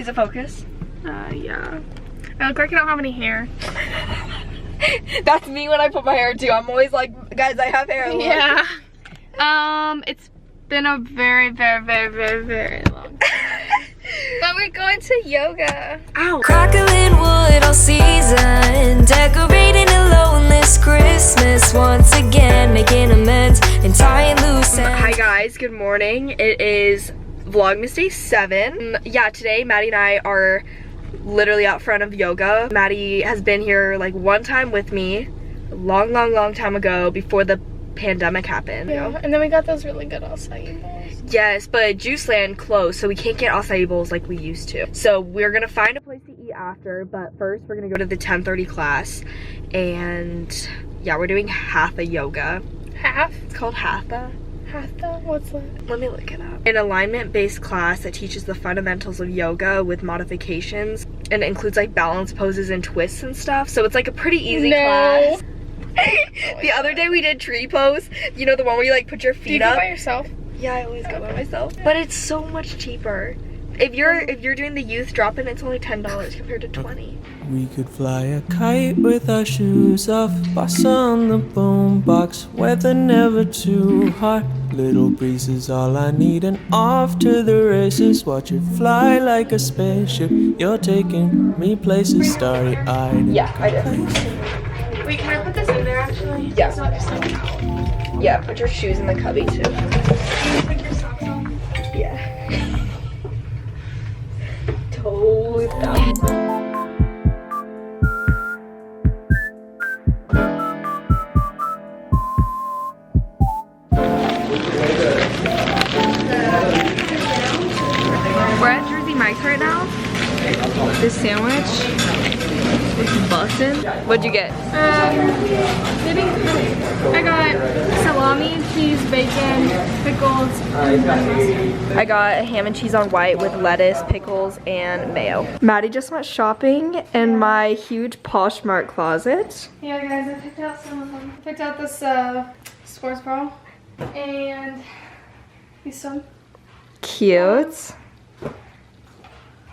Does it focus? Yeah. I look like I don't have any hair. That's me when I put my hair too. I'm always like, guys, I have hair. Look. Yeah. It's been a very, very, very, very, very long time. But we're going to yoga. Ow. Crackling wood all season, decorating a loneless Christmas once again, making amends and tying loose ends. Hi guys, good morning. It is Vlogmas day 7. Yeah, today Maddie and I are literally out front of yoga. Maddie has been here like one time with me a long time ago before the pandemic happened. Yeah, and then we got those really good acai bowls. Yes, but Juiceland closed, so we can't get acai bowls like we used to. So we're gonna find a place to eat after, but first we're gonna go to the 10:30 class. And yeah, we're doing hatha yoga. Half? It's called hatha. Hatha? What's that? Let me look it up. An alignment-based class that teaches the fundamentals of yoga with modifications, and it includes like balance poses and twists and stuff. So it's like a pretty easy class. The other day we did tree pose. You know, the one where you like put your feet Do you go up? by yourself? Yeah, I always go by myself. But it's so much cheaper. If you're doing the youth drop-in, it's only $10 compared to $20. We could fly a kite with our shoes off, bossa on the boombox, weather never too hot. Little breeze is all I need, and off to the races. Watch it fly like a spaceship. You're taking me places starry-eyed. Yeah, I did. Wait, can I put this in there actually? Yeah. It's not just like out. Yeah, put your shoes in the cubby too. Can you put your socks on? Yeah. Totally down. We're at Jersey Mike's right now. This sandwich is bussin'. What'd you get? I got salami, cheese, bacon, pickles, and honey mustard. I got a ham and cheese on white with lettuce, pickles, and mayo. Maddie just went shopping in my huge Poshmark closet. Yeah, guys, I picked out some of them. I picked out this sports bra and these some. Cute.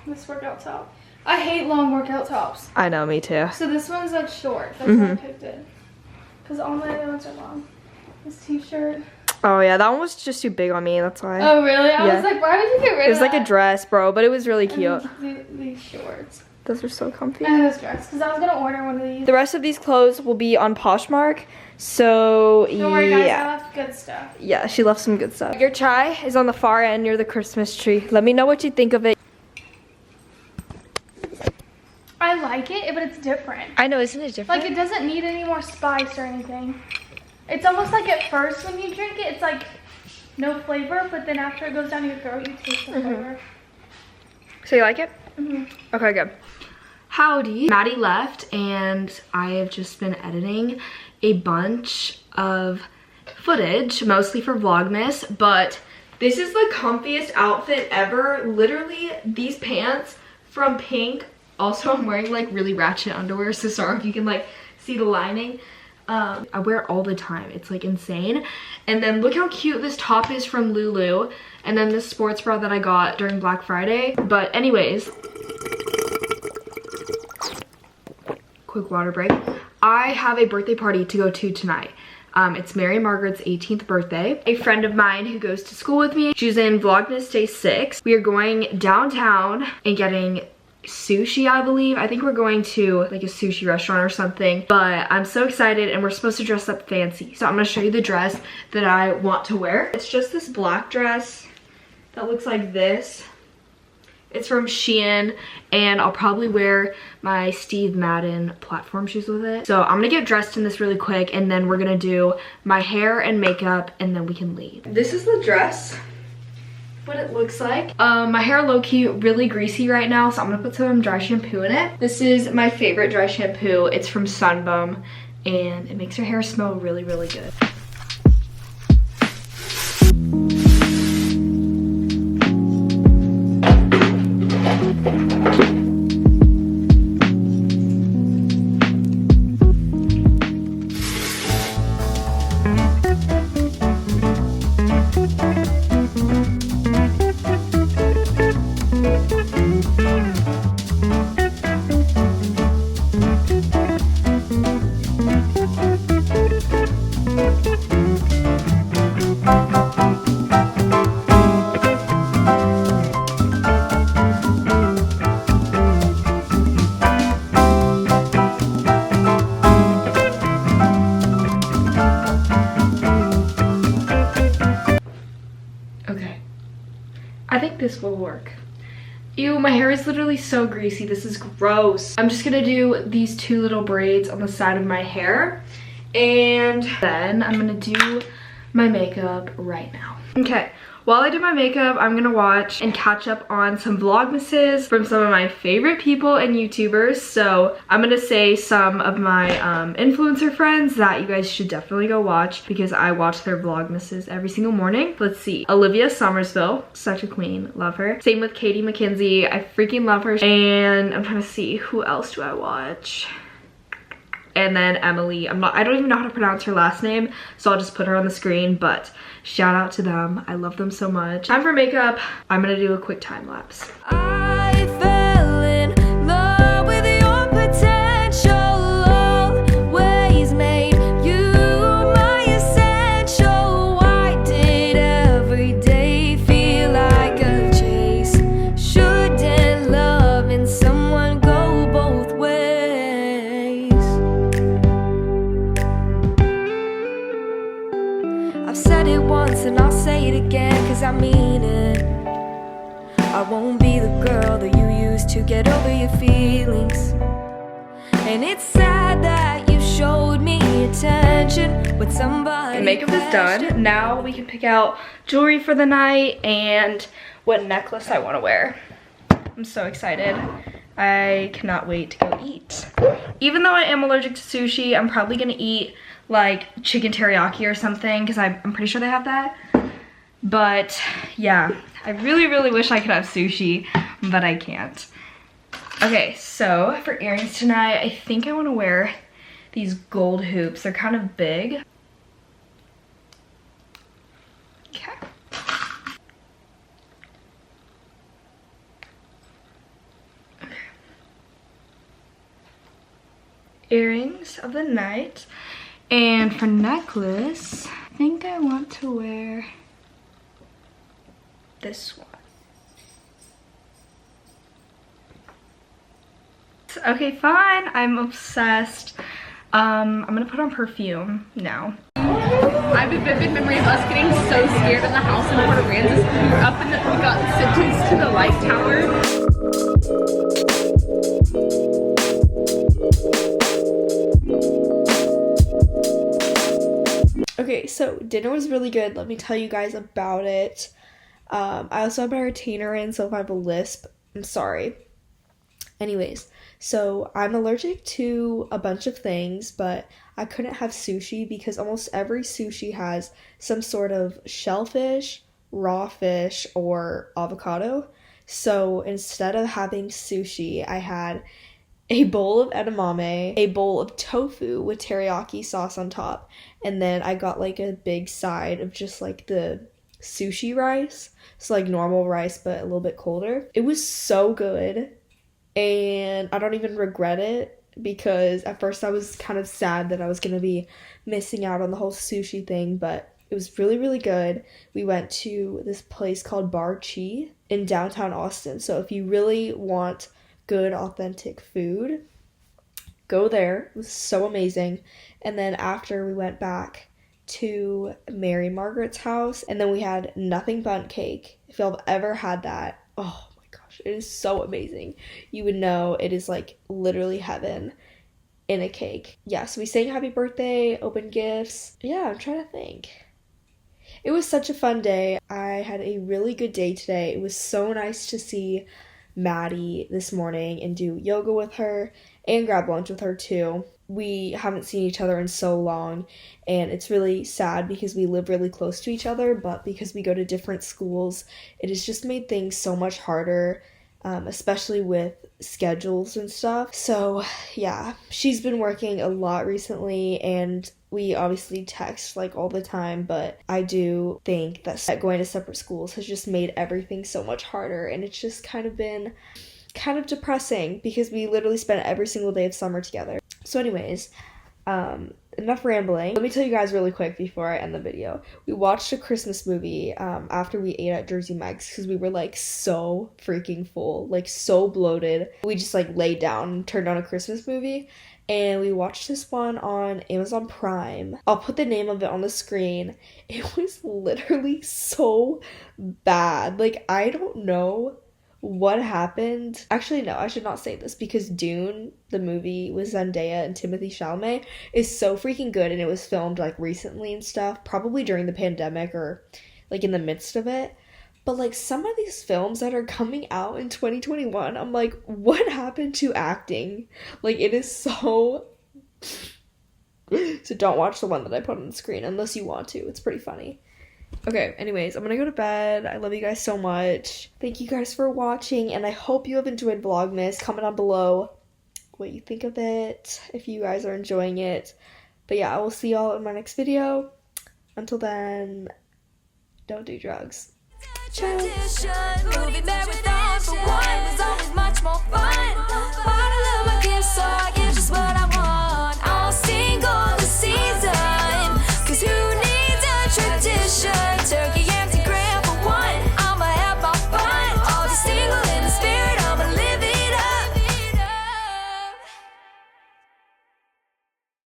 This workout top. I hate long workout tops. I know, me too. So this one's like short. That's why I picked it. Because all my other ones are long. This t-shirt. Oh yeah, that one was just too big on me, that's why. Oh really? I Yeah. was like, why did you get rid It was of like that? a dress, bro, but it was really cute. And these shorts. Those are so comfy. And this dress. Because I was going to order one of these. The rest of these clothes will be on Poshmark, so Don't worry guys, I yeah. left good stuff. Yeah, she left some good stuff. Your chai is on the far end near the Christmas tree. Let me know what you think of it. I like it, but it's different. I know, isn't it different? Like, it doesn't need any more spice or anything. It's almost like at first when you drink it, it's like no flavor, but then after it goes down your throat, you taste the flavor. So you like it? Mm-hmm. Okay, good. Howdy. Maddie left and I have just been editing a bunch of footage, mostly for Vlogmas, but this is the comfiest outfit ever. Literally, these pants from Pink. Also, I'm wearing like really ratchet underwear, so sorry if you can like see the lining. I wear it all the time. It's like insane. And then look how cute this top is from Lulu. And then this sports bra that I got during Black Friday. But anyways, quick water break. I have a birthday party to go to tonight. It's Mary Margaret's 18th birthday. A friend of mine who goes to school with me, she's in Vlogmas Day 6. We are going downtown and getting sushi, I believe. I think we're going to like a sushi restaurant or something, but I'm so excited and we're supposed to dress up fancy. So I'm gonna show you the dress that I want to wear. It's just this black dress that looks like this. It's from Shein, and I'll probably wear my Steve Madden platform shoes with it. So I'm gonna get dressed in this really quick, and then we're gonna do my hair and makeup, and then we can leave. This is the dress, what it looks like. My hair low-key really greasy right now, so I'm gonna put some dry shampoo in it. This is my favorite dry shampoo. It's from Sunbum, and it makes your hair smell really, really good. I think this will work. Ew, my hair is literally so greasy. This is gross. I'm just gonna do these 2 little braids on the side of my hair. And then I'm gonna do my makeup right now. Okay, while I do my makeup, I'm gonna watch and catch up on some vlogmases from some of my favorite people and YouTubers. So I'm gonna say some of my influencer friends that you guys should definitely go watch because I watch their vlogmases every single morning. Let's see. Olivia Somersville, such a queen, love her. Same with Katie McKenzie, I freaking love her. And I'm trying to see, who else do I watch? And then Emily, I don't even know how to pronounce her last name, so I'll just put her on the screen, but shout out to them. I love them so much. Time for makeup. I'm gonna do a quick time lapse. I fell in love with your potential, always made you my essential. Why did every day feel like a chase? Shouldn't loving someone go both ways? I've said it once and I'll say it again, 'cause I mean it. I won't be the girl that you used to get over your feelings. And it's sad that you showed me attention with somebody. The makeup is done. Now we can pick out jewelry for the night and what necklace I want to wear. I'm so excited. I cannot wait to go eat. Even though I am allergic to sushi, I'm probably gonna eat like chicken teriyaki or something because I'm pretty sure they have that. But yeah, I really, really wish I could have sushi, but I can't. Okay, so for earrings tonight, I think I want to wear these gold hoops. They're kind of big. Okay. Earrings of the night. And for necklace, I think I want to wear this one. Okay, fine. I'm obsessed. I'm gonna put on perfume now. I have a vivid memory of us getting so scared in the house in Port Aransas. We were up in the, we got sentenced to the light tower. Okay, so dinner was really good. Let me tell you guys about it. I also have my retainer in, so if I have a lisp, I'm sorry. Anyways, so I'm allergic to a bunch of things, but I couldn't have sushi because almost every sushi has some sort of shellfish, raw fish, or avocado. So instead of having sushi, I had a bowl of edamame, a bowl of tofu with teriyaki sauce on top, and then I got like a big side of just like the sushi rice. So like normal rice, but a little bit colder. It was so good, and I don't even regret it because at first I was kind of sad that I was gonna be missing out on the whole sushi thing, but it was really, really good. We went to this place called Bar Chi in downtown Austin. So if you really want good authentic food, go there. It was so amazing. And then after, we went back to Mary Margaret's house, and then we had nothing bundt cake. If y'all have ever had that, oh my gosh, it is so amazing. You would know it is like literally heaven in a cake. Yeah, so we sang happy birthday, opened gifts. Yeah, I'm trying to think. It was such a fun day. I had a really good day today. It was so nice to see Maddie this morning and do yoga with her and grab lunch with her too. We haven't seen each other in so long, and it's really sad because we live really close to each other, but because we go to different schools, it has just made things so much harder, especially with schedules and stuff. So yeah, she's been working a lot recently, and we obviously text like all the time, but I do think that going to separate schools has just made everything so much harder, and it's just kind of been kind of depressing because we literally spent every single day of summer together. So anyways, enough rambling. Let me tell you guys really quick before I end the video. We watched a Christmas movie after we ate at Jersey Mike's because we were like so freaking full, like so bloated. We just like laid down and turned on a Christmas movie, and we watched this one on Amazon Prime. I'll put the name of it on the screen. It was literally so bad. Like, I don't know what happened. Actually, no, I should not say this, because Dune, the movie with Zendaya and Timothée Chalamet, is so freaking good, and it was filmed like recently and stuff, probably during the pandemic or like in the midst of it. But like some of these films that are coming out in 2021, I'm like, what happened to acting? Like, it is so... So don't watch the one that I put on the screen unless you want to. It's pretty funny. Okay, anyways, I'm gonna go to bed. I love you guys so much. Thank you guys for watching, and I hope you have enjoyed Vlogmas. Comment down below what you think of it, if you guys are enjoying it. But yeah, I will see y'all in my next video. Until then, don't do drugs. Tradition, movie marathon for one was always much more fun.